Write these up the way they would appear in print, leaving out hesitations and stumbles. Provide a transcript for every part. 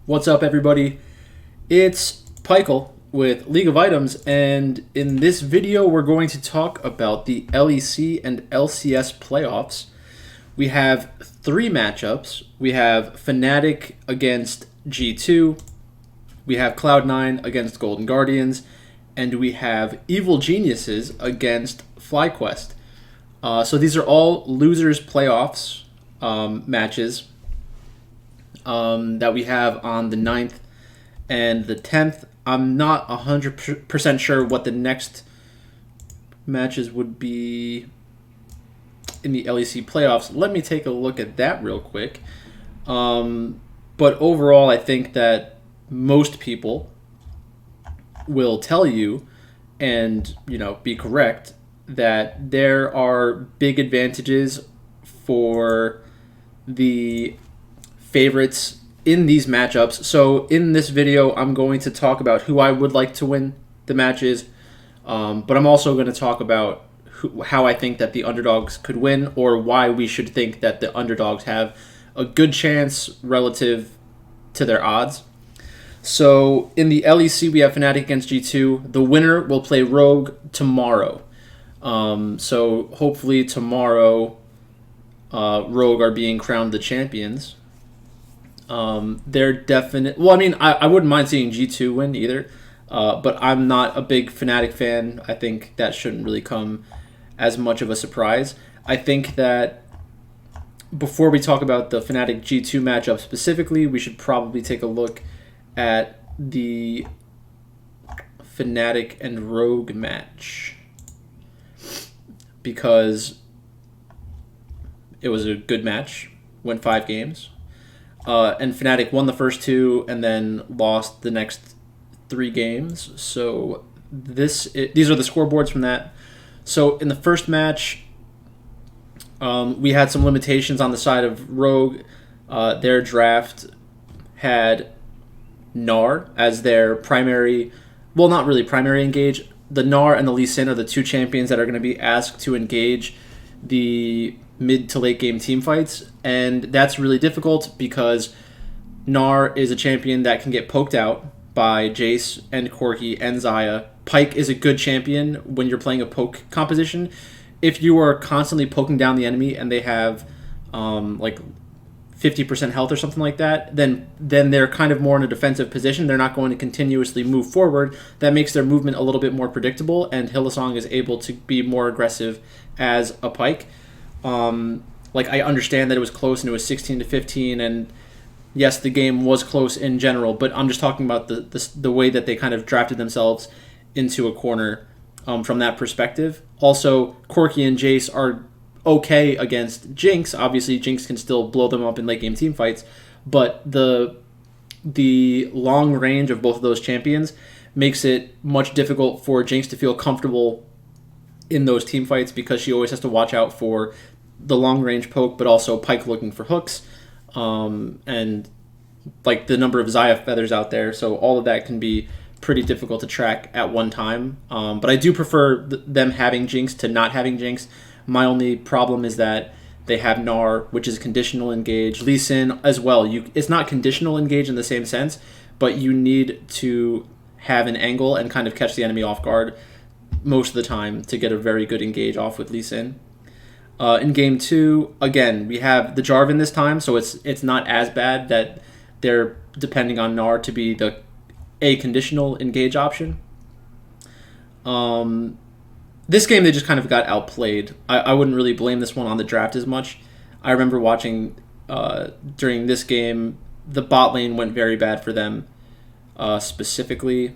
What's up, everybody? It's Pikel with League of Items, and in this video we're going to talk about the LEC and LCS playoffs. We have three matchups. We have Fnatic against G2, we have Cloud9 against Golden Guardians, and we have Evil Geniuses against FlyQuest. So these are all losers playoffs matches that we have on the 9th and the 10th. I'm not 100% sure what the next matches would be in the LEC playoffs. Let me take a look at that real quick. But overall, I think that most people will tell you, and be correct, that there are big advantages for the favorites in these matchups. So in this video, I'm going to talk about who I would like to win the matches, but I'm also going to talk about how I think that the underdogs could win, or why we should think that the underdogs have a good chance relative to their odds. So in the LEC, we have Fnatic against G2. The winner will play Rogue tomorrow. So hopefully tomorrow, Rogue are being crowned the champions. They're definite. Well, I mean, I wouldn't mind seeing G2 win either, but I'm not a big Fnatic fan. I think that shouldn't really come as much of a surprise. I think that before we talk about the Fnatic G2 matchup specifically, we should probably take a look at the Fnatic and Rogue match, because it was a good match, went 5 games. And Fnatic won the first 2 and then lost the next 3 games. So these are the scoreboards from that. So in the first match, we had some limitations on the side of Rogue. Their draft had Gnar as their primary, well, not really primary engage. The Gnar and the Lee Sin are the 2 champions that are going to be asked to engage the mid to late game team fights, and that's really difficult because Gnar is a champion that can get poked out by Jace and Corki and Xayah. Pyke is a good champion when you're playing a poke composition. If you are constantly poking down the enemy and they have like 50% health or something like that, then they're kind of more in a defensive position. They're not going to continuously move forward. That makes their movement a little bit more predictable, and Hylissang is able to be more aggressive as a Pyke. Like, I understand that it was close and it was 16-15, and yes, the game was close in general, but I'm just talking about the way that they kind of drafted themselves into a corner from that perspective. Also, Corki and Jace are okay against Jinx. Obviously, Jinx can still blow them up in late game team fights, but the long range of both of those champions makes it much difficult for Jinx to feel comfortable in those team fights, because she always has to watch out for the long range poke, but also Pyke looking for hooks, and like the number of Xayah feathers out there. So all of that can be pretty difficult to track at one time. But I do prefer them having Jinx to not having Jinx. My only problem is that they have Gnar, which is conditional engage. Lee Sin as well. It's not conditional engage in the same sense, but you need to have an angle and kind of catch the enemy off guard most of the time to get a very good engage off with Lee Sin. In game 2, again, we have the Jarvan this time, so it's not as bad that they're depending on Gnar to be a conditional engage option. This game, they just kind of got outplayed. I wouldn't really blame this one on the draft as much. I remember watching during this game, the bot lane went very bad for them specifically.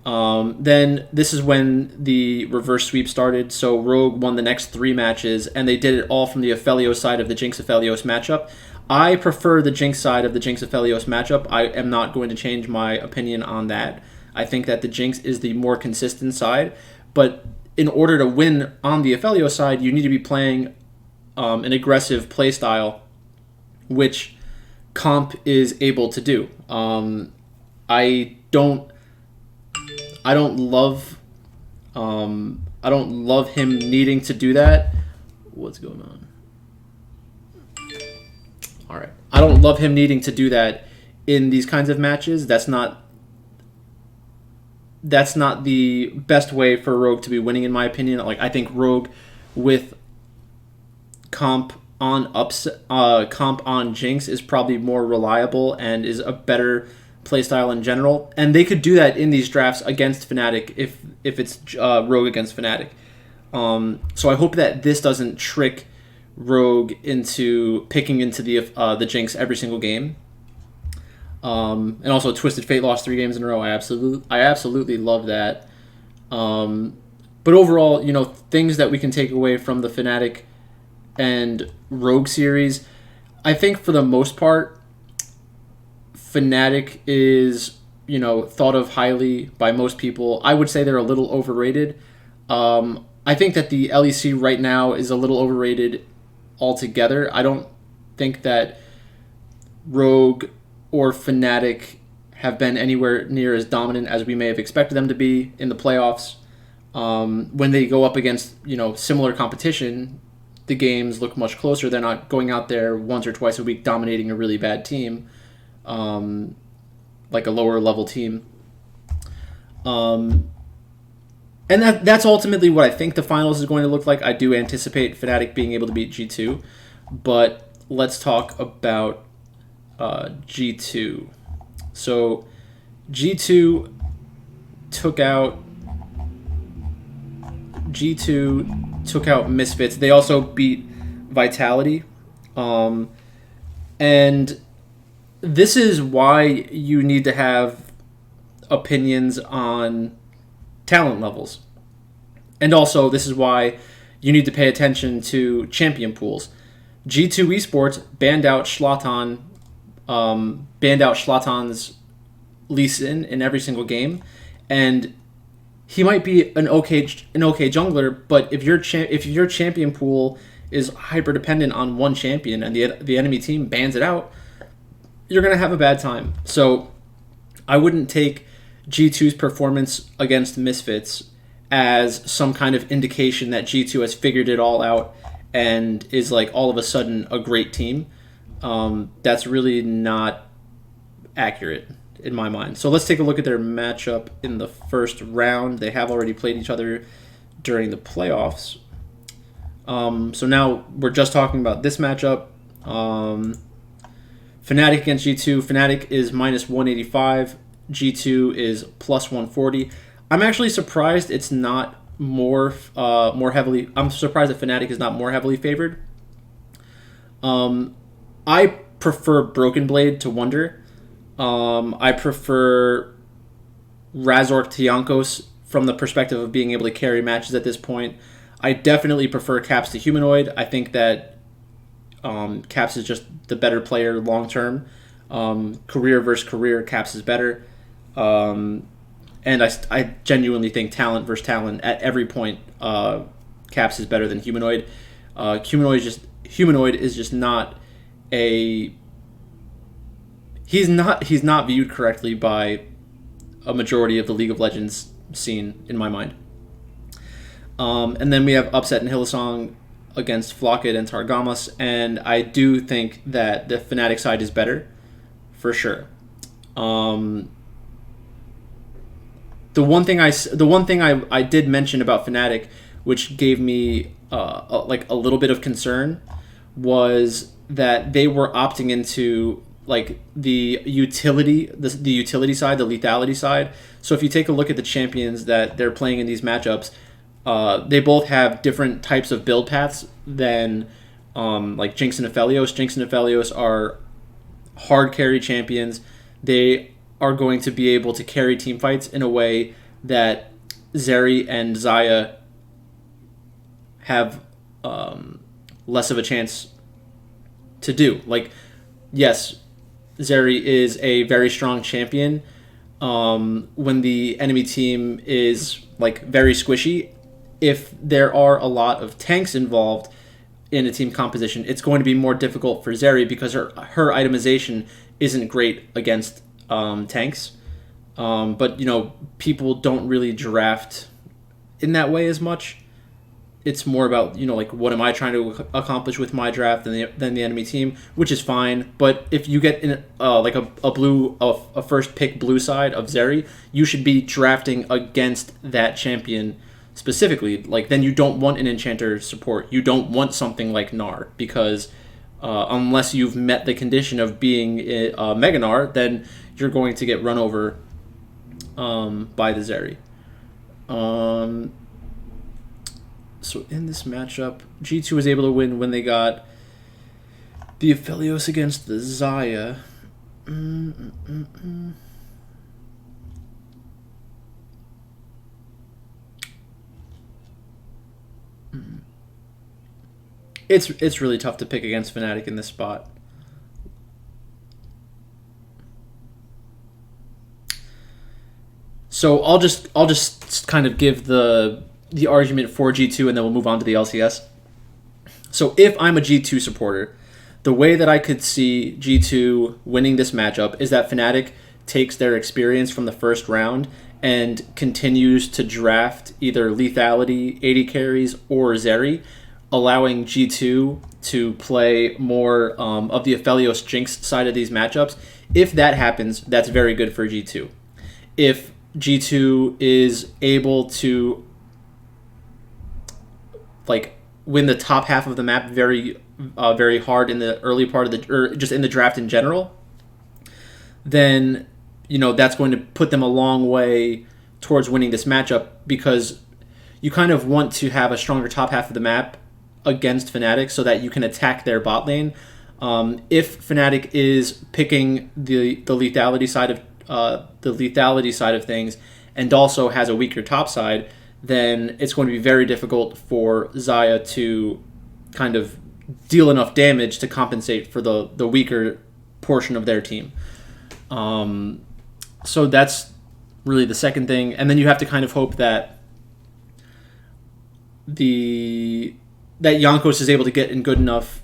Then this is when the reverse sweep started. So Rogue won the next 3 matches, and they did it all from the Aphelios side of the Jinx Aphelios matchup. I prefer the Jinx side of the Jinx Aphelios matchup. I am not going to change my opinion on that. I think that the Jinx is the more consistent side, but in order to win on the Aphelios side, you need to be playing an aggressive play style, which Comp is able to do. I don't love I don't love him needing to do that. What's going on? All right. I don't love him needing to do that in these kinds of matches. That's not the best way for Rogue to be winning, in my opinion. Like, I think Rogue with comp on Jinx is probably more reliable and is a better playstyle in general. And they could do that in these drafts against Fnatic if it's Rogue against Fnatic. So I hope that this doesn't trick Rogue into picking into the Jinx every single game. And also Twisted Fate lost 3 games in a row. I absolutely love that. But overall, things that we can take away from the Fnatic and Rogue series, I think for the most part, Fnatic is, thought of highly by most people. I would say they're a little overrated. I think that the LEC right now is a little overrated altogether. I don't think that Rogue or Fnatic have been anywhere near as dominant as we may have expected them to be in the playoffs. When they go up against, similar competition, the games look much closer. They're not going out there once or twice a week dominating a really bad team, like a lower level team. And that's ultimately what I think the finals is going to look like. I do anticipate Fnatic being able to beat G2, but let's talk about G2. So G2 took out Misfits. They also beat Vitality. And this is why you need to have opinions on talent levels. And also, this is why you need to pay attention to champion pools. G2 Esports banned out Schlaton's Lee Sin in every single game, and he might be an okay jungler, but if your champion pool is hyper dependent on one champion and the enemy team bans it out, you're gonna have a bad time. So I wouldn't take G2's performance against Misfits as some kind of indication that G2 has figured it all out and is like all of a sudden a great team. That's really not accurate in my mind. So let's take a look at their matchup in the first round. They have already played each other during the playoffs. So now we're just talking about this matchup. Fnatic against G2. Fnatic is minus 185. G2 is plus 140. I'm actually surprised it's not more heavily. I'm surprised that Fnatic is not more heavily favored. I prefer Broken Blade to Wonder. I prefer Razork to Jankos from the perspective of being able to carry matches at this point. I definitely prefer Caps to Humanoid. I think that Caps is just the better player long term. Career versus career, Caps is better. And I genuinely think talent versus talent at every point, Caps is better than Humanoid. Humanoid is just not a. He's not viewed correctly by a majority of the League of Legends scene, in my mind. And then we have Upset and Hillsong against Flockit and Targamas, and I do think that the Fnatic side is better, for sure. The one thing I did mention about Fnatic, which gave me a little bit of concern, was that they were opting into like the utility side, the lethality side. So if you take a look at the champions that they're playing in these matchups, they both have different types of build paths than like Jinx and Aphelios. Jinx and Aphelios are hard carry champions. They are going to be able to carry team fights in a way that Zeri and Xayah have less of a chance to do. Like, yes, Zeri is a very strong champion. When the enemy team is like very squishy, if there are a lot of tanks involved in a team composition, it's going to be more difficult for Zeri because her itemization isn't great against tanks. But people don't really draft in that way as much. It's more about like what am I trying to accomplish with my draft than the enemy team, which is fine. But if you get in like a first pick blue side of Zeri, you should be drafting against that champion specifically. Like then you don't want an enchanter support. You don't want something like Gnar because unless you've met the condition of being a Mega Gnar, then you're going to get run over by the Zeri. So in this matchup, G2 was able to win when they got the Aphelios against the Xayah. It's really tough to pick against Fnatic in this spot. So I'll just kind of give the argument for G2 and then we'll move on to the LCS. So if I'm a G2 supporter, the way that I could see G2 winning this matchup is that Fnatic takes their experience from the first round and continues to draft either Lethality, 80 carries, or Zeri, allowing G2 to play more of the Aphelios Jinx side of these matchups. If that happens, that's very good for G2. If G2 is able to win the top half of the map very hard in the early part of or just in the draft in general, then that's going to put them a long way towards winning this matchup because you kind of want to have a stronger top half of the map against Fnatic so that you can attack their bot lane. If Fnatic is picking the lethality side of things and also has a weaker top side, then it's going to be very difficult for Xayah to kind of deal enough damage to compensate for the weaker portion of their team. So that's really the second thing. And then you have to kind of hope that that Jankos is able to get in good enough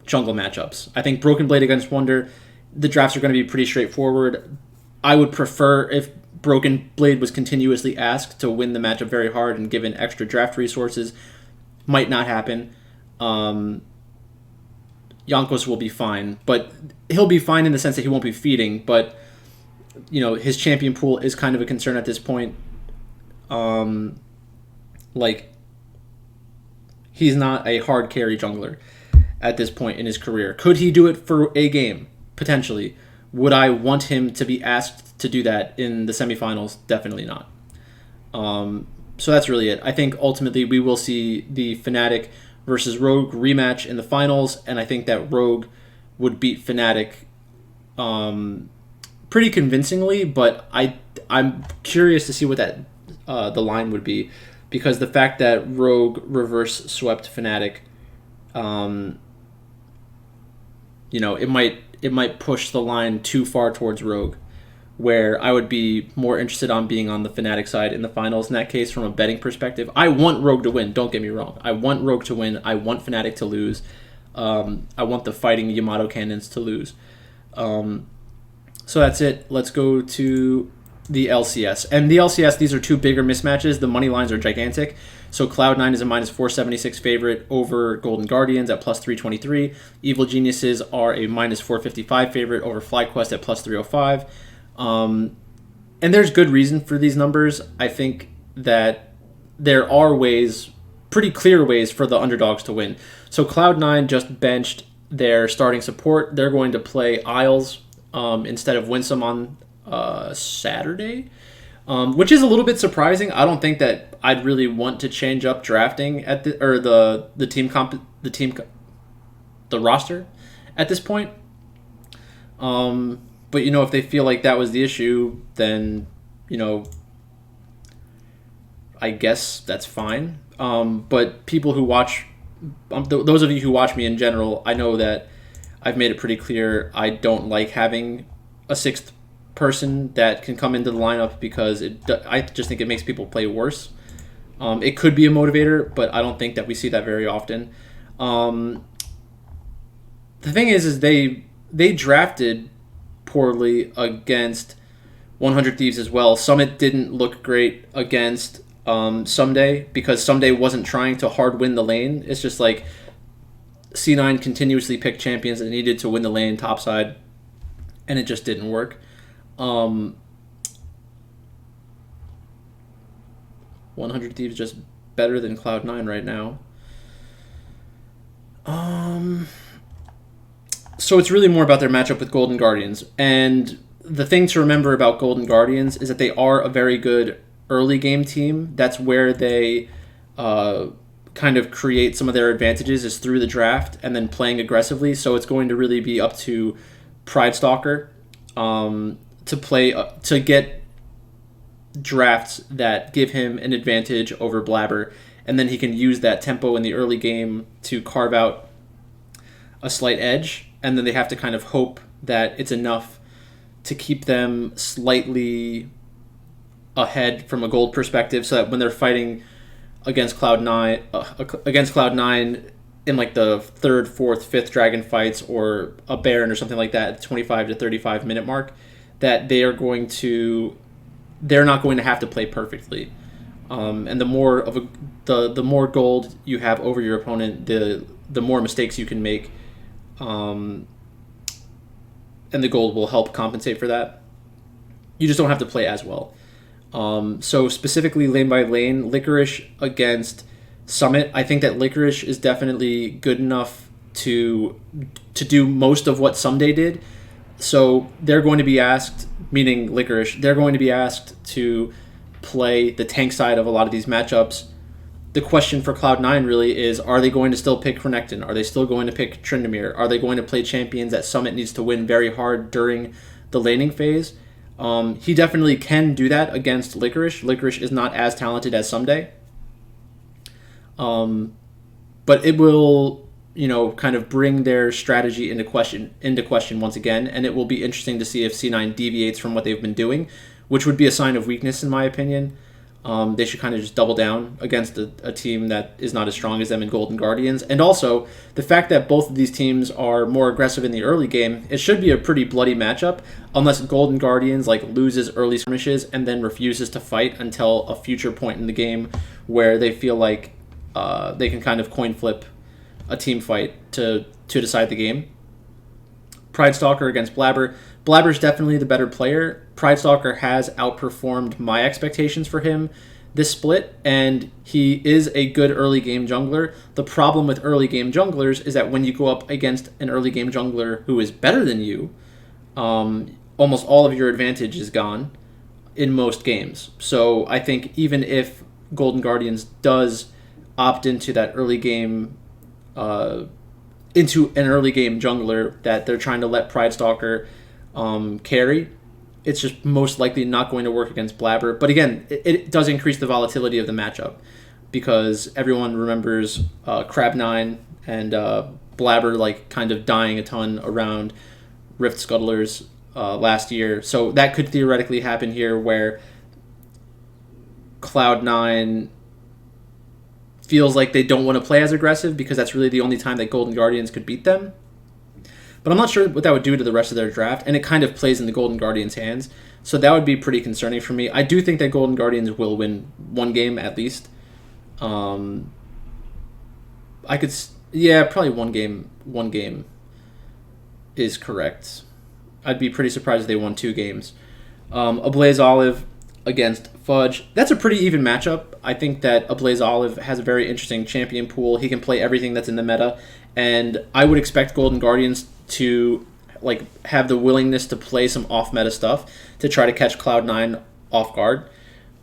jungle matchups. I think Broken Blade against Wonder, the drafts are going to be pretty straightforward. I would prefer if Broken Blade was continuously asked to win the matchup very hard and given extra draft resources. Might not happen. Jankos will be fine, but he'll be fine in the sense that he won't be feeding, but his champion pool is kind of a concern at this point. He's not a hard carry jungler at this point in his career. Could he do it for a game? Potentially. Would I want him to be asked to do that in the semifinals? Definitely not. So that's really it. I think ultimately we will see the Fnatic versus Rogue rematch in the finals, and I think that Rogue would beat Fnatic pretty convincingly, but I'm curious to see what that the line would be, because the fact that Rogue reverse swept Fnatic, it might push the line too far towards Rogue, where I would be more interested on being on the Fnatic side in the finals in that case from a betting perspective. I want Rogue to win, don't get me wrong. I want Rogue to win. I want Fnatic to lose. I want the fighting Yamato Cannons to lose. So that's it. Let's go to the LCS. And the LCS, these are two bigger mismatches. The money lines are gigantic. So Cloud9 is a minus 476 favorite over Golden Guardians at plus 323. Evil Geniuses are a minus 455 favorite over FlyQuest at plus 305. And there's good reason for these numbers. I think that there are ways, pretty clear ways for the underdogs to win. So Cloud9 just benched their starting support. They're going to play Isles instead of Winsome on Saturday, which is a little bit surprising. I don't think that I'd really want to change up drafting at the roster at this point. But if they feel like that was the issue, then I guess that's fine. But people who watch, those of you who watch me in general, I know that I've made it pretty clear I don't like having a sixth person that can come into the lineup because I just think it makes people play worse. It could be a motivator, but I don't think that we see that very often. Um, the thing is they drafted poorly against 100 Thieves as well. Summit didn't look great against Someday because Someday wasn't trying to hard win the lane. It's just like C9 continuously picked champions that needed to win the lane topside, and it just didn't work. Um, 100 Thieves just better than Cloud9 right now. So it's really more about their matchup with Golden Guardians. And the thing to remember about Golden Guardians is that they are a very good early game team. That's where they kind of create some of their advantages is through the draft and then playing aggressively. So it's going to really be up to Pride Stalker to play to get drafts that give him an advantage over Blabber, and then he can use that tempo in the early game to carve out a slight edge, and then they have to kind of hope that it's enough to keep them slightly ahead from a gold perspective, so that when they're fighting against Cloud9 in like the third, fourth, fifth dragon fights or a Baron or something like that at the 25 to 35 minute mark, that they're not going to have to play perfectly. And the more gold you have over your opponent, the more mistakes you can make, and the gold will help compensate for that. You just don't have to play as well. So specifically lane by lane, Licorice against Summit, I think that Licorice is definitely good enough to do most of what Someday did. So they're going to be asked, meaning Licorice, they're going to be asked to play the tank side of a lot of these matchups. The question for Cloud9 really is, are they going to still pick Renekton? Are they still going to pick Tryndamere? Are they going to play champions that Summit needs to win very hard during the laning phase? He definitely can do that against Licorice. Licorice is not as talented as Someday. But it will, kind of bring their strategy into question once again, and it will be interesting to see if C9 deviates from what they've been doing, which would be a sign of weakness in my opinion. They should kind of just double down against a team that is not as strong as them in Golden Guardians. And also, the fact that both of these teams are more aggressive in the early game, it should be a pretty bloody matchup, unless Golden Guardians loses early skirmishes and then refuses to fight until a future point in the game where they feel like they can kind of coin flip a team fight to decide the game. Pride Stalker against Blabber. Blabber's definitely the better player. Pride Stalker has outperformed my expectations for him this split, and he is a good early game jungler. The problem with early game junglers is that when you go up against an early game jungler who is better than you, almost all of your advantage is gone in most games. So I think even if Golden Guardians does opt into that early game, into an early game jungler that they're trying to let Pride Stalker carry, it's just most likely not going to work against Blabber. But again, it does increase the volatility of the matchup because everyone remembers Crab9 and Blabber kind of dying a ton around Rift Scuttlers last year. So that could theoretically happen here where Cloud9 feels like they don't want to play as aggressive because that's really the only time that Golden Guardians could beat them. But I'm not sure what that would do to the rest of their draft, and it kind of plays in the Golden Guardians' hands. So that would be pretty concerning for me. I do think that Golden Guardians will win one game at least. Probably one game. One game is correct. I'd be pretty surprised if they won 2 games. Ablaze Olive against Fudge. That's a pretty even matchup. I think that Ablaze Olive has a very interesting champion pool. He can play everything that's in the meta, and I would expect Golden Guardians to have the willingness to play some off-meta stuff to try to catch Cloud9 off guard.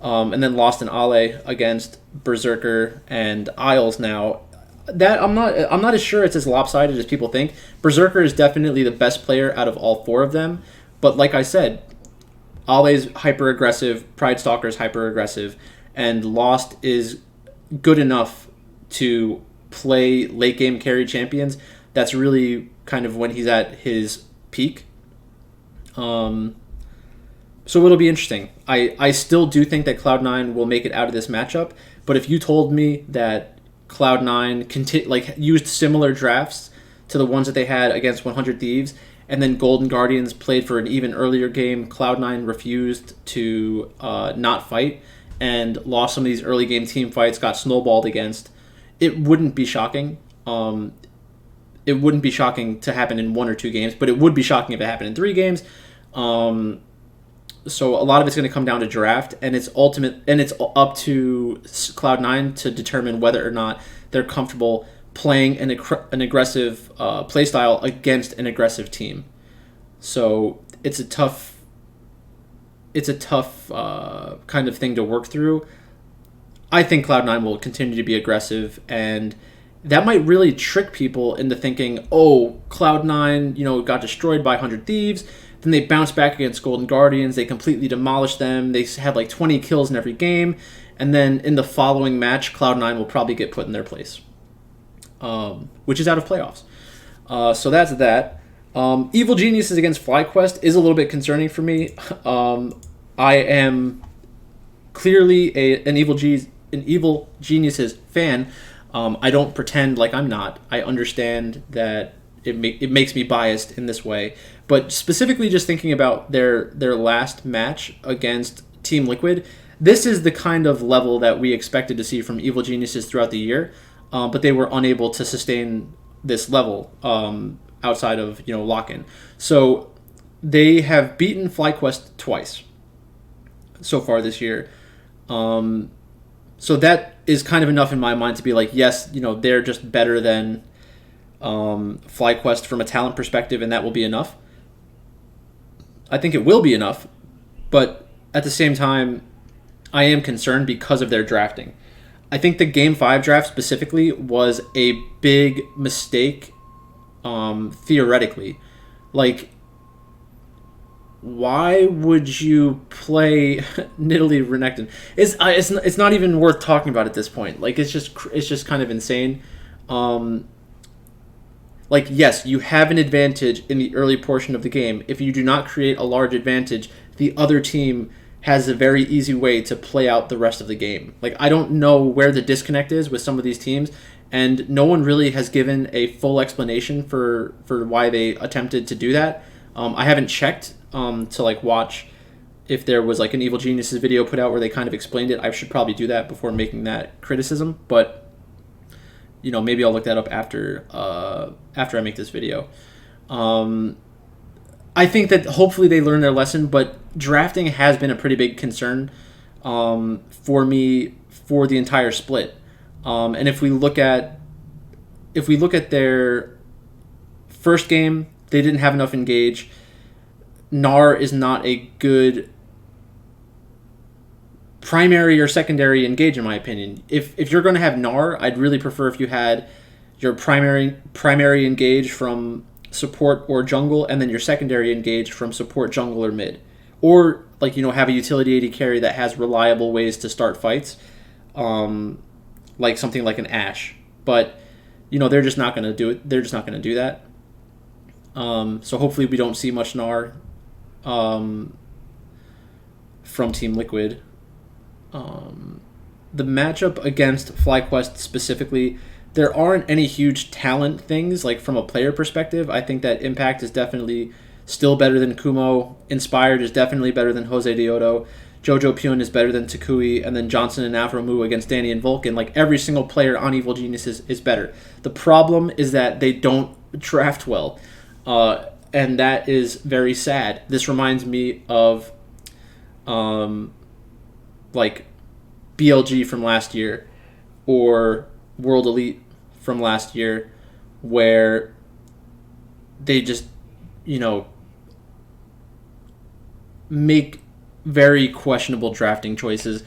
And then Lost in Ale against Berserker and Isles now. That I'm not as sure it's as lopsided as people think. Berserker is definitely the best player out of all 4 of them, but like I said, Ale's hyper aggressive, Pride Stalker's hyper aggressive, and Lost is good enough to play late game carry champions. That's really kind of when he's at his peak. But So it'll be interesting. I still do think that Cloud9 will make it out of this matchup, but if you told me that Cloud9 used similar drafts to the ones that they had against 100 Thieves, and then Golden Guardians played for an even earlier game, Cloud9 refused to not fight and lost some of these early game team fights, got snowballed against, it wouldn't be shocking. It wouldn't be shocking to happen in 1 or 2 games, but it would be shocking if it happened in 3 games. So a lot of it's going to come down to draft, and it's up to Cloud9 to determine whether or not they're comfortable playing an aggressive play style against an aggressive team. So it's a tough kind of thing to work through. I think Cloud9 will continue to be aggressive, and that might really trick people into thinking, oh, Cloud9, got destroyed by 100 Thieves. Then they bounced back against Golden Guardians. They completely demolished them. They had like 20 kills in every game. And then in the following match, Cloud9 will probably get put in their place, which is out of playoffs. So that's that. Evil Geniuses against FlyQuest is a little bit concerning for me. I am clearly an Evil Geniuses fan. I don't pretend like I'm not. I understand that it makes me biased in this way. But specifically just thinking about their last match against Team Liquid, this is the kind of level that we expected to see from Evil Geniuses throughout the year, but they were unable to sustain this level outside of lock-in. So they have beaten FlyQuest twice so far this year. So that is kind of enough in my mind to be like, yes, they're just better than FlyQuest from a talent perspective, and that will be enough. I think it will be enough, but at the same time, I am concerned because of their drafting. I think the Game 5 draft specifically was a big mistake, theoretically. Like, why would you play Nidalee Renekton? It's not even worth talking about at this point. Like, it's just kind of insane. Like, yes, you have an advantage in the early portion of the game. If you do not create a large advantage, the other team has a very easy way to play out the rest of the game. Like, I don't know where the disconnect is with some of these teams, and no one really has given a full explanation for why they attempted to do that. I haven't checked to watch if there was an Evil Geniuses video put out where they kind of explained it. I should probably do that before making that criticism, but maybe I'll look that up after I make this video. I think that hopefully they learn their lesson, but drafting has been a pretty big concern for me for the entire split. And if we look at their first game, they didn't have enough engage. Gnar is not a good primary or secondary engage, in my opinion. If you're going to have Gnar, I'd really prefer if you had your primary engage from support or jungle, and then your secondary engage from support, jungle, or mid. Or have a utility AD carry that has reliable ways to start fights, like something like an Ashe. But they're just not going to do it. They're just not going to do that. So hopefully we don't see much Gnar from Team Liquid. The matchup against FlyQuest specifically, there aren't any huge talent things from a player perspective. I think that Impact is definitely still better than Kumo. Inspired is definitely better than Jose Diodo. Jojo Pyun is better than Takui, and then Johnson and Avramu against Danny and Vulcan. Every single player on Evil Geniuses is better. The problem is that they don't draft well, and that is very sad. This reminds me of BLG from last year or World Elite from last year, where they just make very questionable drafting choices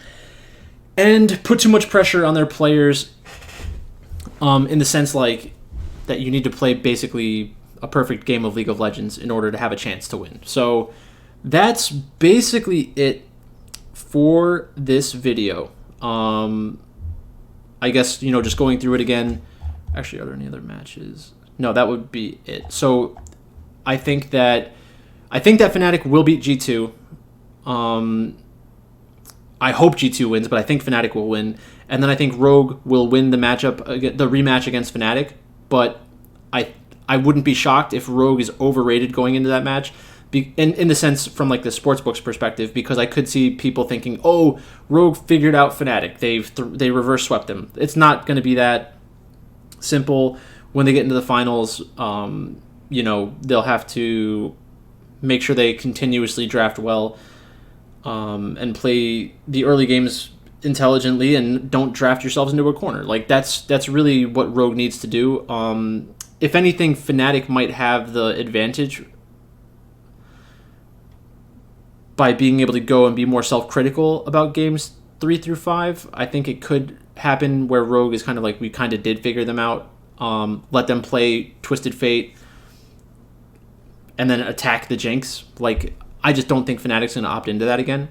and put too much pressure on their players, in the sense that you need to play basically a perfect game of League of Legends in order to have a chance to win. So that's basically it for this video. I guess, just going through it again. Actually, are there any other matches? No, that would be it. So I think that Fnatic will beat G2. I hope G2 wins, but I think Fnatic will win. And then I think Rogue will win the rematch against Fnatic. But I wouldn't be shocked if Rogue is overrated going into that match. In the sense from like the sportsbook's perspective, because I could see people thinking, oh, Rogue figured out Fnatic. They reverse swept them. It's not going to be that simple. When they get into the finals, they'll have to make sure they continuously draft well and play the early games intelligently and don't draft yourselves into a corner. Like that's really what Rogue needs to do. If anything, Fnatic might have the advantage by being able to go and be more self-critical about games 3 through 5. I think it could happen where Rogue is kind of like, we kind of did figure them out. Let them play Twisted Fate and then attack the Jinx. Like, I just don't think Fnatic's going to opt into that again.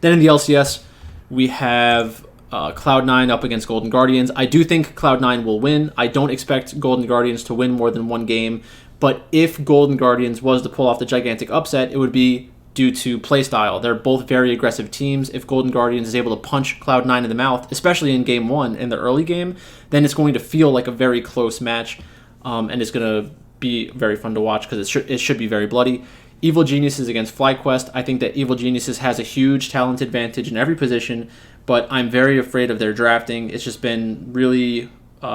Then in the LCS, we have Cloud9 up against Golden Guardians. I do think Cloud9 will win. I don't expect Golden Guardians to win more than one game. But if Golden Guardians was to pull off the gigantic upset, it would be due to playstyle. They're both very aggressive teams. If Golden Guardians is able to punch Cloud9 in the mouth, especially in Game 1, in the early game, then it's going to feel like a very close match, and it's going to be very fun to watch because it should be very bloody. Evil Geniuses against FlyQuest. I think that Evil Geniuses has a huge talent advantage in every position, but I'm very afraid of their drafting. It's just been really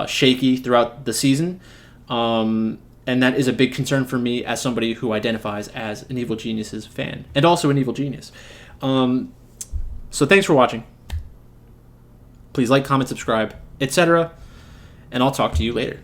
shaky throughout the season. And that is a big concern for me as somebody who identifies as an Evil Geniuses fan and also an Evil Genius. So thanks for watching. Please like, comment, subscribe, etc. And I'll talk to you later.